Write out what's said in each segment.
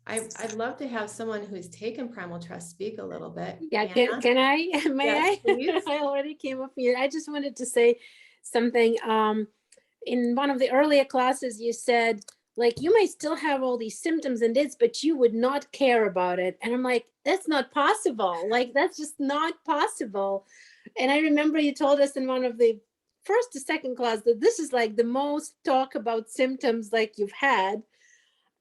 I'd love to have someone who's taken Primal Trust speak a little bit. Yeah, Anna? can I? May Yes, I? please. I already came up here. I just wanted to say something. In one of the earlier classes, you said, like, you might still have all these symptoms and this, but you would not care about it. And I'm like, that's not possible. Like, that's just not possible. And I remember you told us in one of the first to second class that this is like the most talk about symptoms like you've had.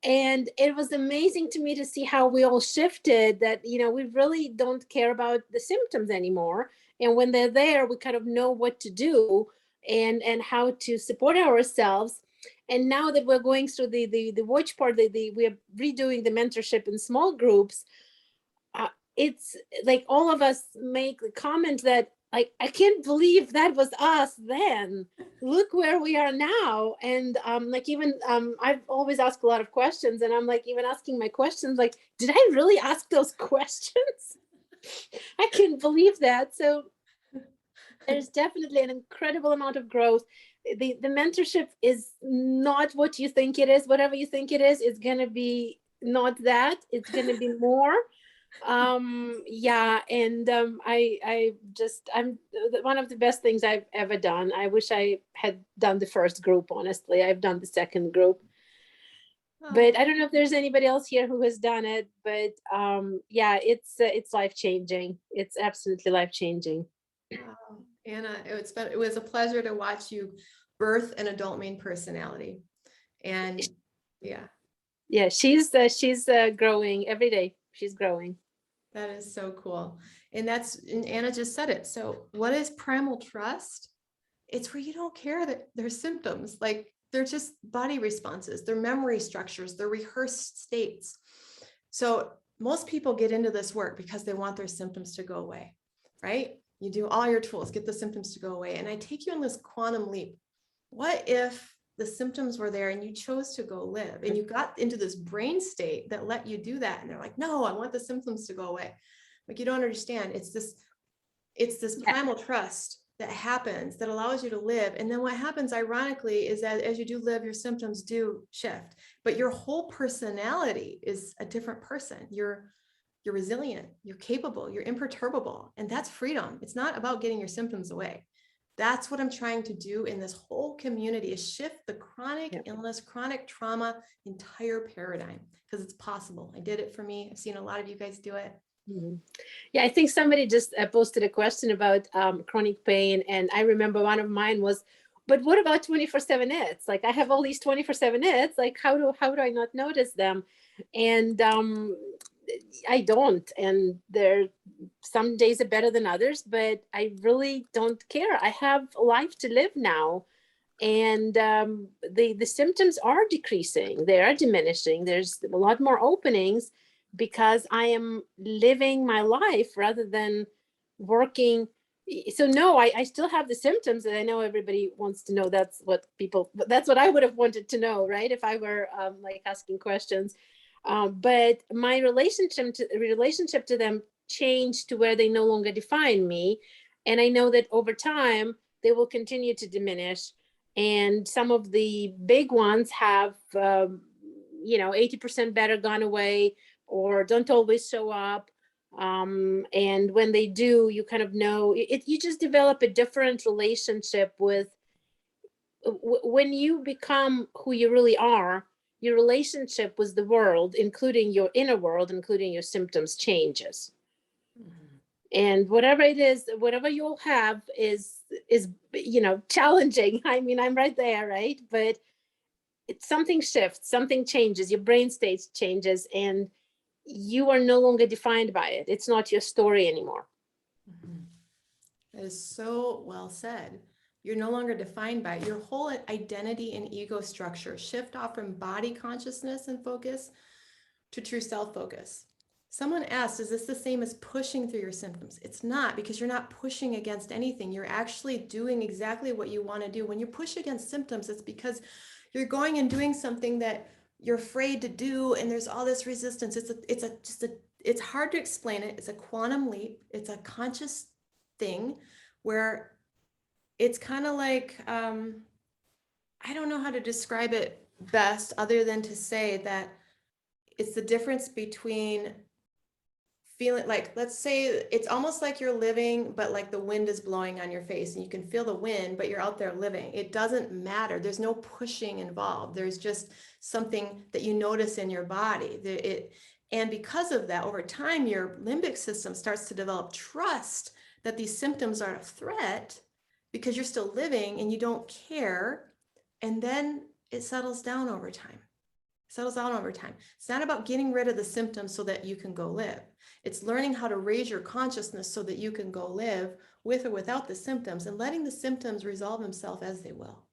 And it was amazing to me to see how we all shifted, that, we really don't care about the symptoms anymore. And when they're there, we kind of know what to do and how to support ourselves. And now that we're going through the watch part, we're redoing the mentorship in small groups. It's like all of us make the comment that, like, I can't believe that was us then. Look where we are now. And like, even I've always asked a lot of questions, and I'm like, even asking my questions, like, did I really ask those questions? I can't believe that. So there's definitely an incredible amount of growth. The mentorship is not what you think it is. Whatever you think it is, it's going to be not that. It's going to be more. Yeah. And I'm one of the best things I've ever done. I wish I had done the first group. Honestly, I've done the second group, but I don't know if there's anybody else here who has done it. But yeah, it's life-changing. It's absolutely life-changing. Wow. Anna, it was a pleasure to watch you birth an adult main personality. And yeah, she's growing every day. She's growing. That is so cool. And Anna just said it. So what is primal trust? It's where you don't care that there's symptoms. Like, they're just body responses, they're memory structures, they're rehearsed states. So most people get into this work because they want their symptoms to go away, right? You do all your tools, get the symptoms to go away. And I take you on this quantum leap. What if the symptoms were there and you chose to go live, and you got into this brain state that let you do that? And they're like, no, I want the symptoms to go away. Like, you don't understand. It's this primal trust that happens that allows you to live. And then what happens, ironically, is that as you do live, your symptoms do shift, but your whole personality is a different person. You're resilient, you're capable, you're imperturbable. And that's freedom. It's not about getting your symptoms away. That's what I'm trying to do in this whole community, is shift the chronic illness, chronic trauma entire paradigm, because it's possible. I did it for me. I've seen a lot of you guys do it. Mm-hmm. Yeah, I think somebody just posted a question about chronic pain. And I remember one of mine was, but what about 24/7 hits? Like, I have all these 24/7 hits. Like, how do I not notice them? And I don't. And there, some days are better than others, but I really don't care. I have a life to live now. And the symptoms are decreasing. They are diminishing. There's a lot more openings because I am living my life rather than working. So no, I still have the symptoms, and I know everybody wants to know. That's what I would have wanted to know, right? If I were like asking questions. But my relationship to them changed to where they no longer define me. And I know that over time, they will continue to diminish. And some of the big ones have, 80% better gone away, or don't always show up. And when they do, you kind of know you just develop a different relationship with when you become who you really are. Your relationship with the world, including your inner world, including your symptoms, changes. Mm-hmm. And whatever it is, whatever you'll have is challenging. I mean, I'm right there, right? But something shifts, something changes, your brain state changes, and you are no longer defined by it. It's not your story anymore. Mm-hmm. That is so well said. You're no longer defined by it. Your whole identity and ego structure shift off from body consciousness and focus to true self focus. Someone asked, is this the same as pushing through your symptoms? It's not, because you're not pushing against anything. You're actually doing exactly what you want to do. When you push against symptoms, it's because you're going and doing something that you're afraid to do, and there's all this resistance. It's hard to explain it. It's a quantum leap. It's a conscious thing where it's kind of like, I don't know how to describe it best other than to say that it's the difference between feeling like, let's say it's almost like you're living, but like the wind is blowing on your face and you can feel the wind, but you're out there living. It doesn't matter. There's no pushing involved. There's just something that you notice in your body. And because of that, over time, your limbic system starts to develop trust that these symptoms aren't a threat because you're still living and you don't care. And then it settles down over time. Settles down over time. It's not about getting rid of the symptoms so that you can go live. It's learning how to raise your consciousness so that you can go live with or without the symptoms and letting the symptoms resolve themselves as they will.